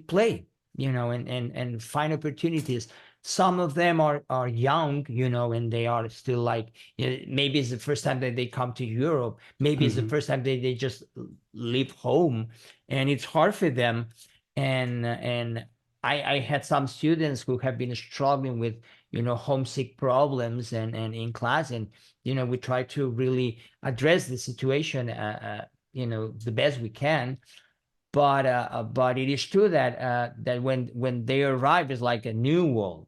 S1: play, and find opportunities. Some of them are young, and they are still like, maybe it's the first time that they come to Europe. Maybe it's the first time they just leave home, and it's hard for them. And I had some students who have been struggling with, homesick problems and in class, and we try to really address the situation, the best we can. But it is true that when they arrive, it's like a new world,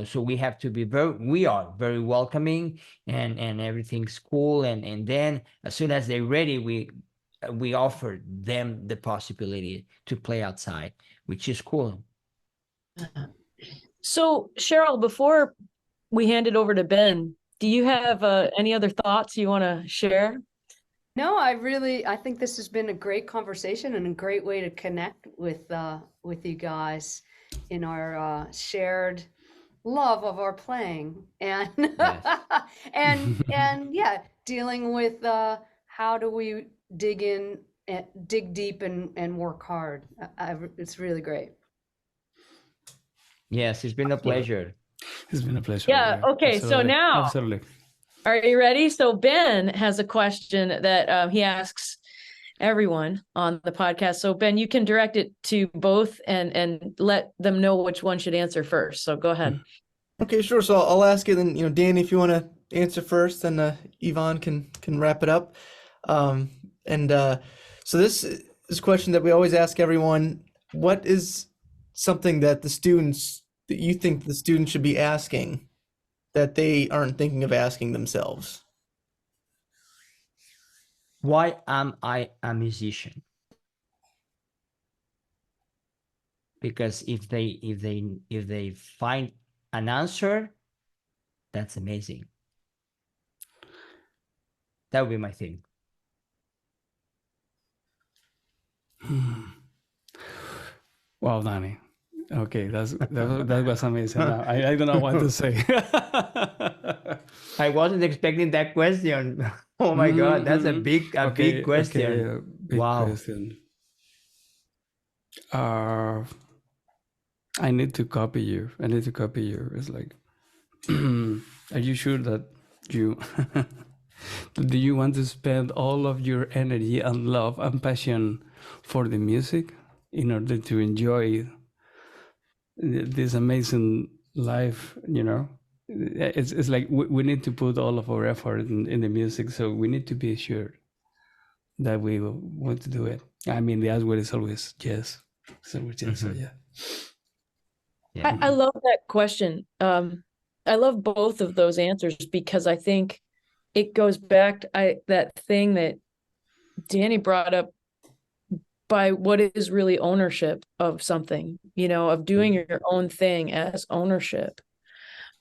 S1: so we have to be we are very welcoming, and everything's cool, and then as soon as they're ready, we offer them the possibility to play outside, which is cool.
S3: So Sheryl, before we hand it over to Ben, do you have any other thoughts you want to share?
S4: No, I think this has been a great conversation and a great way to connect with you guys in our shared love of our playing and
S1: Yes.
S4: and yeah, dealing with how do we dig deep and work hard. It's really great.
S1: Yes, it's been a pleasure.
S2: It's been a pleasure.
S3: Yeah. Okay.
S2: Absolutely.
S3: So now,
S2: Absolutely.
S3: Are you ready? So Ben has a question that he asks everyone on the podcast. So Ben, you can direct it to both and let them know which one should answer first. So go ahead.
S5: Okay, sure. So I'll ask it, and Danny, if you want to answer first, then Yvonne can wrap it up. So this is a question that we always ask everyone: what is something that you think the students should be asking that they aren't thinking of asking themselves?
S1: Why am I a musician? Because if they find an answer, that's amazing. That would be my thing.
S2: Wow, Danny. Okay, that was amazing. I don't know what to say.
S1: I wasn't expecting that question. Oh my God, that's a big big question.
S2: Okay, big
S1: Wow.
S2: question. I need to copy you. It's like Are you sure that you do you want to spend all of your energy and love and passion for the music in order to enjoy this amazing life? It's like we need to put all of our effort in the music, so we need to be sure that we want to do it. I mean, the answer is always yes. So yeah.
S1: Yeah.
S3: I love that question. I love both of those answers because I think it goes back to that thing that Danny brought up by what is really ownership of something, of doing your own thing as ownership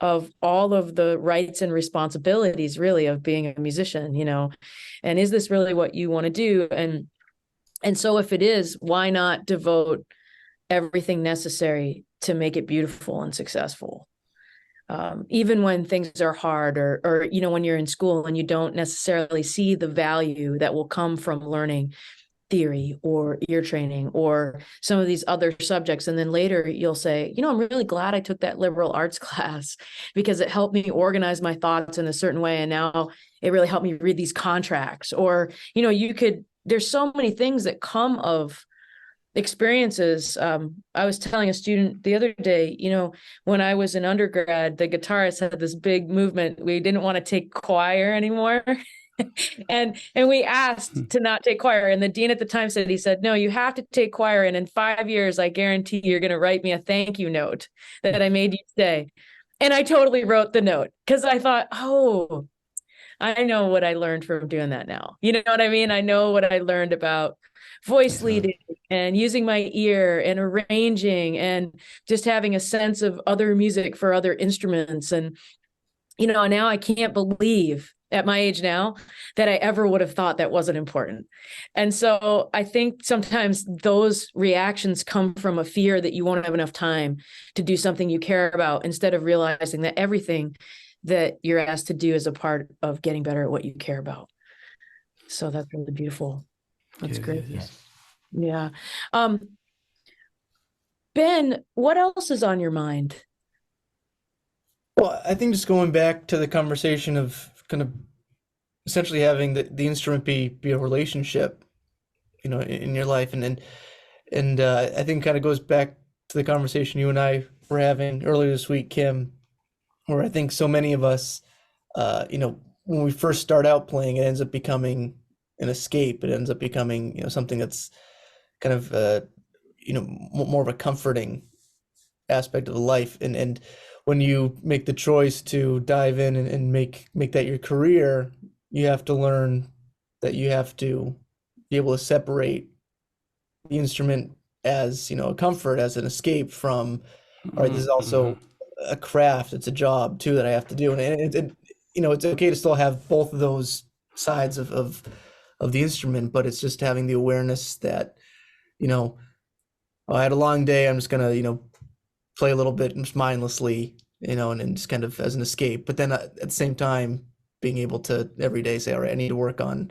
S3: of all of the rights and responsibilities really of being a musician, and is this really what you want to do? And so if it is, why not devote everything necessary to make it beautiful and successful? Even when things are hard or when you're in school and you don't necessarily see the value that will come from learning theory or ear training or some of these other subjects. And then later you'll say, I'm really glad I took that liberal arts class because it helped me organize my thoughts in a certain way. And now it really helped me read these contracts. Or, there's so many things that come of experiences. I was telling a student the other day, when I was in undergrad, the guitarists had this big movement. We didn't want to take choir anymore. and we asked to not take choir. And the dean at the time said, no, you have to take choir. And in 5 years, I guarantee you're going to write me a thank you note that I made you stay. And I totally wrote the note because I thought, oh, I know what I learned from doing that now. You know what I mean? I know what I learned about voice leading and using my ear and arranging and just having a sense of other music for other instruments. And, now I can't believe at my age now that I ever would have thought that wasn't important. And so I think sometimes those reactions come from a fear that you won't have enough time to do something you care about, instead of realizing that everything that you're asked to do is a part of getting better at what you care about. So that's really beautiful. That's great.
S2: Yes.
S3: Yeah. Ben, what else is on your mind?
S5: Well, I think just going back to the conversation of kind of essentially having the instrument be a relationship, in your life, and I think kind of goes back to the conversation you and I were having earlier this week, Kim, where I think so many of us, when we first start out playing, it ends up becoming an escape. It ends up becoming, something that's kind of, more of a comforting aspect of the life. And when you make the choice to dive in and make that your career, you have to learn that you have to be able to separate the instrument as, a comfort, as an escape from, all right, this is also a craft, it's a job too that I have to do. And it's okay to still have both of those sides of the instrument, but it's just having the awareness that, I had a long day, I'm just gonna, play a little bit just mindlessly, and just kind of as an escape. But then at the same time, being able to every day say, all right, I need to work on,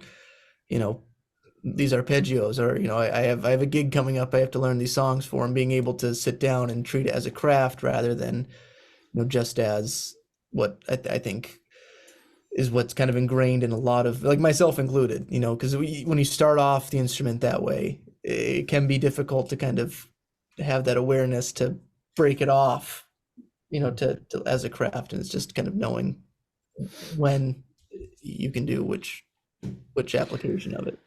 S5: these arpeggios, or, I have a gig coming up, I have to learn these songs for, and being able to sit down and treat it as a craft rather than, just as what I think is what's kind of ingrained in a lot of, like myself included, because when you start off the instrument that way, it can be difficult to kind of have that awareness to break it off, to as a craft. And it's just kind of knowing when you can do which application of it.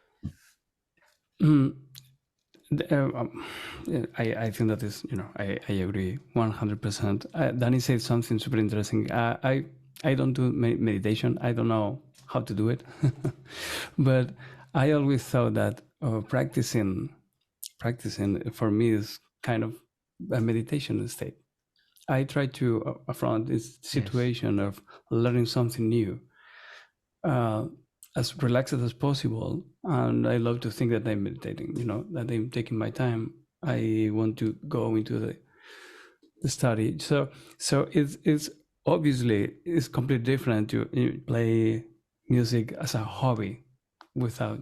S2: I think that is, I agree 100%. Danny said something super interesting. I don't do meditation. I don't know how to do it, but I always thought that practicing for me is kind of a meditation state. I try to affront this situation of learning something new as relaxed as possible, and I love to think that I'm meditating. That I'm taking my time. I want to go into the study. So it's obviously it's completely different to play music as a hobby without,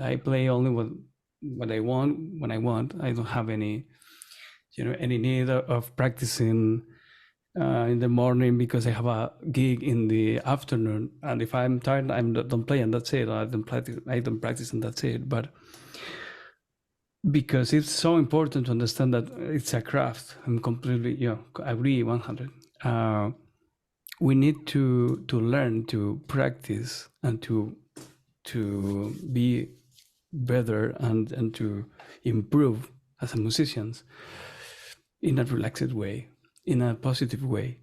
S2: I play only what I want when I want. I don't have any, any need of practicing in the morning because I have a gig in the afternoon. And if I'm tired, I don't play, and that's it. I don't practice, and that's it. But because it's so important to understand that it's a craft, I'm completely, I agree 100. We need to learn to practice and to be better and to improve as a musicians in a relaxed way, in a positive way,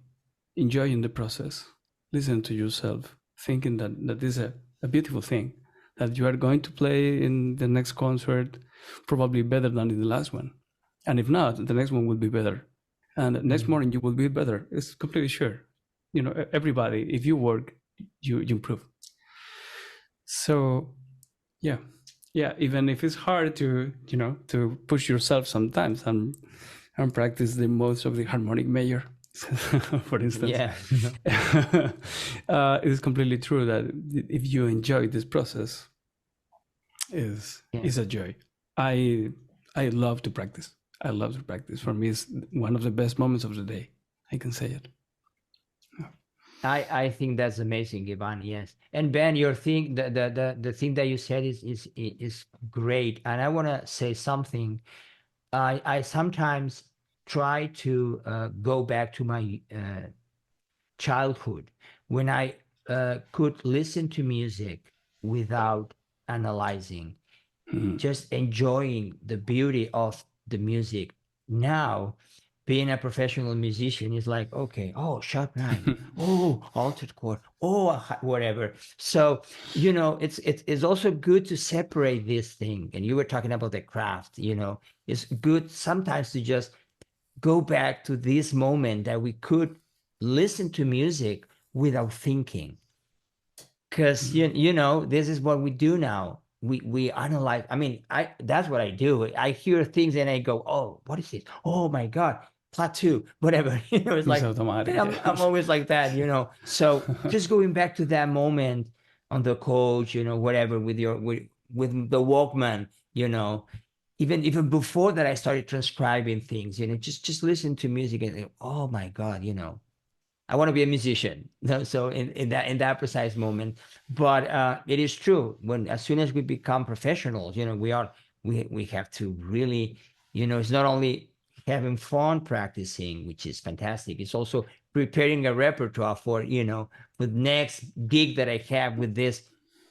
S2: enjoying the process, listen to yourself, thinking that is a beautiful thing, that you are going to play in the next concert probably better than in the last one. And if not, the next one will be better. And the next morning you will be better. It's completely sure. Everybody, if you work, you improve. So yeah, even if it's hard to push yourself sometimes and practice the most of the harmonic major, for instance.
S1: Yeah.
S2: It's completely true that if you enjoy this process, is a joy. I love to practice. I love to practice. For me, it's one of the best moments of the day. I can say it.
S1: I think that's amazing, Ivan. Yes, and Ben, your thing, the thing that you said is great, and I want to say something. I sometimes try to go back to my childhood when I could listen to music without analyzing, just enjoying the beauty of the music. Now, being a professional musician is like, okay, oh, sharp nine, oh, altered chord, oh, whatever. So, it's also good to separate this thing. And you were talking about the craft, it's good sometimes to just go back to this moment that we could listen to music without thinking. Because, this is what we do now. We analyze. I mean, that's what I do. I hear things and I go, oh, what is this? Oh my God. Plateau, whatever, it's like, I'm always like that, so just going back to that moment on the coach, whatever, with the Walkman, even before that, I started transcribing things, just listen to music and think, oh my God, I want to be a musician. So in that precise moment, but it is true, as soon as we become professionals, we have to really, it's not only having fun practicing, which is fantastic. It's also preparing a repertoire for, the next gig that I have with this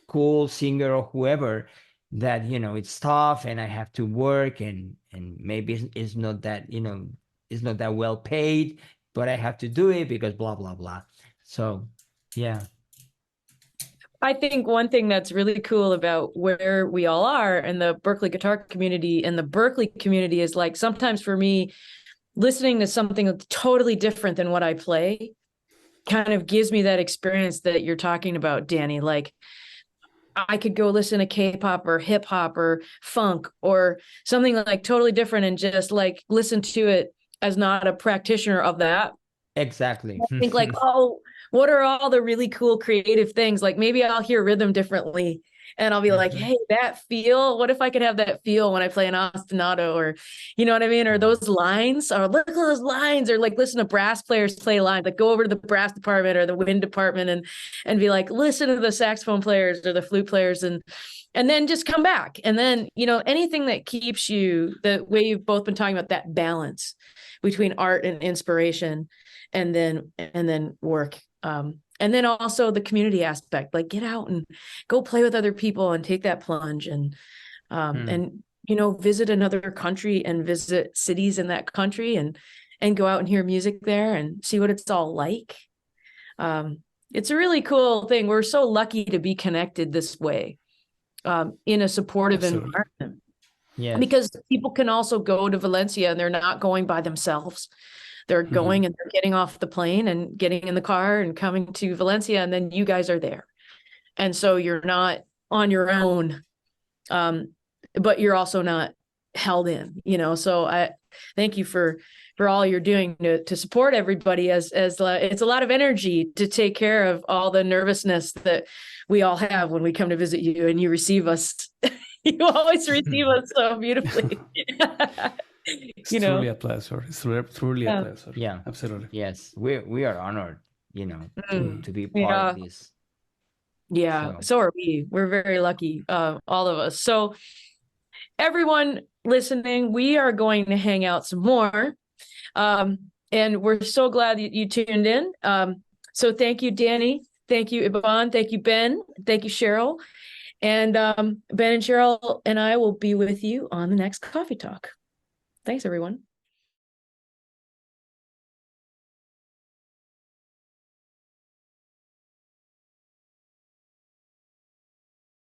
S1: cool singer or whoever, that, it's tough and I have to work and maybe it's not that, it's not that well paid, but I have to do it because blah, blah, blah. So, yeah.
S3: I think one thing that's really cool about where we all are in the Berklee guitar community and the Berklee community is, like, sometimes for me, listening to something totally different than what I play kind of gives me that experience that you're talking about, Danny. Like, I could go listen to K-pop or hip hop or funk or something like totally different and just like listen to it as not a practitioner of that.
S1: Exactly.
S3: I think like, oh, what are all the really cool creative things? Like maybe I'll hear rhythm differently and I'll be like, hey, that feel, what if I could have that feel when I play an ostinato, or, you know what I mean? Or those lines, or look at those lines, or like listen to brass players play lines, like go over to the brass department or the wind department and be like, listen to the saxophone players or the flute players, and then just come back. And then, anything that keeps you, the way you've both been talking about, that balance between art and inspiration, and then work. And then also the community aspect, like get out and go play with other people and take that plunge and visit another country and visit cities in that country and go out and hear music there and see what it's all like. It's a really cool thing. We're so lucky to be connected this way, in a supportive environment.
S1: Yeah,
S3: because people can also go to Valencia and they're not going by themselves. They're going and they're getting off the plane and getting in the car and coming to Valencia, and then you guys are there. And so you're not on your own, but you're also not held in, so I thank you for all you're doing to support everybody, as it's a lot of energy to take care of all the nervousness that we all have when we come to visit you and you receive us. You always receive us so beautifully.
S2: It's
S3: you know,
S2: truly a pleasure. It's truly a
S3: Yeah.
S2: pleasure.
S1: Yeah.
S2: Absolutely.
S1: Yes, we are honored, to be part
S3: yeah.
S1: of this.
S3: Yeah,
S1: So-
S3: so are we. We're very lucky, all of us. So everyone listening, we are going to hang out some more. And we're so glad that you tuned in. So thank you, Danny. Thank you, Yvonne. Thank you, Ben. Thank you, Sheryl. And Ben and Sheryl and I will be with you on the next Coffee Talk. Thanks, everyone.